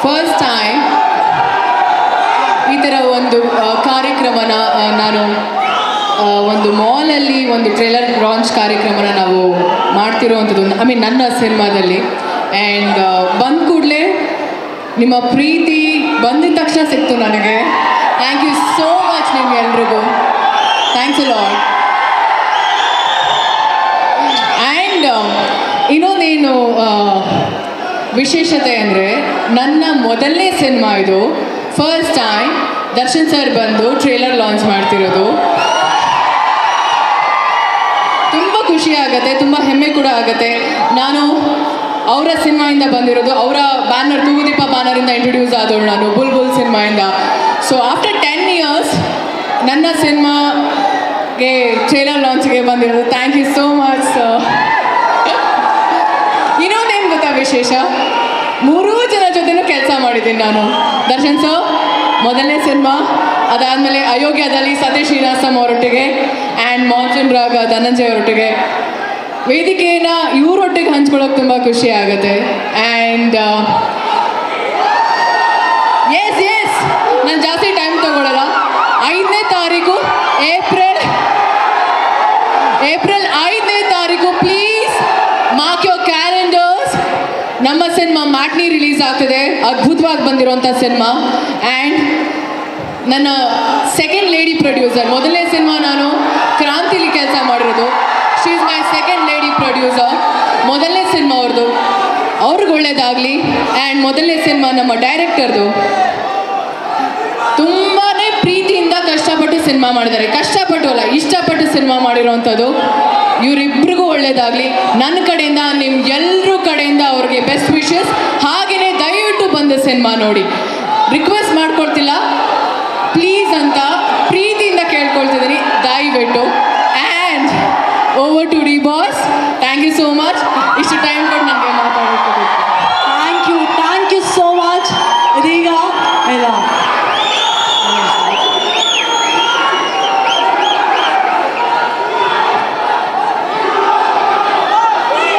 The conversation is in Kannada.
ಫಸ್ಟ್ ಟೈಮ್ ಈ ಥರ ಒಂದು ಕಾರ್ಯಕ್ರಮನ ನಾನು ಒಂದು ಮಾಲಲ್ಲಿ ಒಂದು ಟ್ರೇಲರ್ ಲಾಂಚ್ ಕಾರ್ಯಕ್ರಮನ ನಾವು ಮಾಡ್ತಿರೋವಂಥದ್ದು ನನ್ನ ಸಿನಿಮಾದಲ್ಲಿ. ಆ್ಯಂಡ್ ಬಂದ ಕೂಡಲೇ ನಿಮ್ಮ ಪ್ರೀತಿ ಬಂದಿದ ತಕ್ಷಣ ಸಿಕ್ತು ನನಗೆ. ಥ್ಯಾಂಕ್ ಯು ಸೋ ಮಚ್ ನಿಮ್ಗೆಲ್ರಿಗೂ. Thanks a lot. ಆ್ಯಂಡ್ ಇನ್ನೊಂದೇನು ವಿಶೇಷತೆ ಅಂದರೆ ನನ್ನ ಮೊದಲನೇ ಸಿನಿಮಾ ಇದು. ಫಸ್ಟ್ ಟೈಮ್ ದರ್ಶನ್ ಸರ್ ಬಂದು ಟ್ರೇಲರ್ ಲಾಂಚ್ ಮಾಡ್ತಿರೋದು. ತುಂಬ ಖುಷಿ ಆಗುತ್ತೆ, ತುಂಬ ಹೆಮ್ಮೆ ಕೂಡ ಆಗುತ್ತೆ. ನಾನು ಅವರ ಸಿನಿಮಾಯಿಂದ ಬಂದಿರೋದು, ಅವರ ಬ್ಯಾನರ್ ತೂಗುದೀಪ ಬ್ಯಾನರಿಂದ ಇಂಟ್ರೊಡ್ಯೂಸ್ ಆದವಳು ನಾನು ಬುಲ್ಬುಲ್ ಸಿನಿಮಾಯಿಂದ. ಸೊ ಆಫ್ಟರ್ 10 years ನನ್ನ ಸಿನಿಮಾಗೆ ಟ್ರೇಲರ್ ಲಾಂಚ್ಗೆ ಬಂದಿರೋದು. Thank you so much sir. ಇನ್ನೊಂದೇನು ಗೊತ್ತಾ ವಿಶೇಷ, 3 ಜನ ಜೊತೆನೂ ಕೆಲಸ ಮಾಡಿದ್ದೀನಿ ನಾನು. ದರ್ಶನ್ ಸರ್ ಮೊದಲನೇ ಸಿನಿಮಾ, ಅದಾದಮೇಲೆ ಅಯೋಗ್ಯದಲ್ಲಿ ಸತೀಶ್ ಶ್ರೀನಿವಾಸಂ ಅವರೊಟ್ಟಿಗೆ ಆ್ಯಂಡ್ ಮಾನ್ಸೂನ್ ರಾಗ ಧನಂಜಯ್ ಅವರೊಟ್ಟಿಗೆ. ವೇದಿಕೆಯನ್ನು ಇವರೊಟ್ಟಿಗೆ ಹಂಚ್ಕೊಳ್ಳೋಕೆ ತುಂಬ ಖುಷಿ ಆಗುತ್ತೆ. ಆ್ಯಂಡ್ ಎಸ್ ನಾನು ಜಾಸ್ತಿ ಟೈಮ್ ತೊಗೊಳ್ಳಲ್ಲ. 5ನೇ ತಾರೀಕು ಏಪ್ರಿಲ್ 5ನೇ ತಾರೀಕು ಪ್ಲೀಸ್ ಮಾರ್ಕ್ ಯೋರ್ ಕ್ಯಾಲೆಂಡರ್ಸ್. ನಮ್ಮ ಸಿನಿಮಾ ಮ್ಯಾಟ್ನಿ ರಿಲೀಸ್ ಆಗ್ತಿದೆ, ಅದ್ಭುತವಾಗಿ ಬಂದಿರೋಂಥ ಸಿನಿಮಾ. ಆ್ಯಂಡ್ ನನ್ನ ಸೆಕೆಂಡ್ ಲೇಡಿ ಪ್ರೊಡ್ಯೂಸರ್, ಮೊದಲನೇ ಸಿನಿಮಾ ನಾನು ಕ್ರಾಂತಿಲಿ ಕೆಲಸ ಮಾಡಿರೋದು. She is my second lady producer. ಮೊದಲನೇ ಸಿನಿಮಾ ಅವ್ರದ್ದು, ಅವ್ರಿಗೆ ಒಳ್ಳೇದಾಗಲಿ. ಆ್ಯಂಡ್ ಮೊದಲನೇ ಸಿನಿಮಾ ನಮ್ಮ ಡೈರೆಕ್ಟರ್ದು ತುಂಬಾ ಪ್ರೀತಿಯಿಂದ ಕಷ್ಟಪಟ್ಟು ಸಿನಿಮಾ ಮಾಡಿದ್ದಾರೆ. ಕಷ್ಟಪಟ್ಟು ಅಲ್ಲ, ಇಷ್ಟಪಟ್ಟು ಸಿನಿಮಾ ಮಾಡಿರೋವಂಥದ್ದು. ಇವರಿಬ್ಬರಿಗೂ ಒಳ್ಳೇದಾಗಲಿ. ನನ್ನ ಕಡೆಯಿಂದ ನಿಮ್ಗೆಲ್ಲರ ಕಡೆಯಿಂದ ಅವ್ರಿಗೆ ಬೆಸ್ಟ್ ವಿಶಸ್. ಹಾಗೆಯೇ ದಯವಿಟ್ಟು ಬಂದು ಸಿನಿಮಾ ನೋಡಿ. ರಿಕ್ವೆಸ್ಟ್ ಮಾಡ್ಕೊಡ್ತಿಲ್ಲ,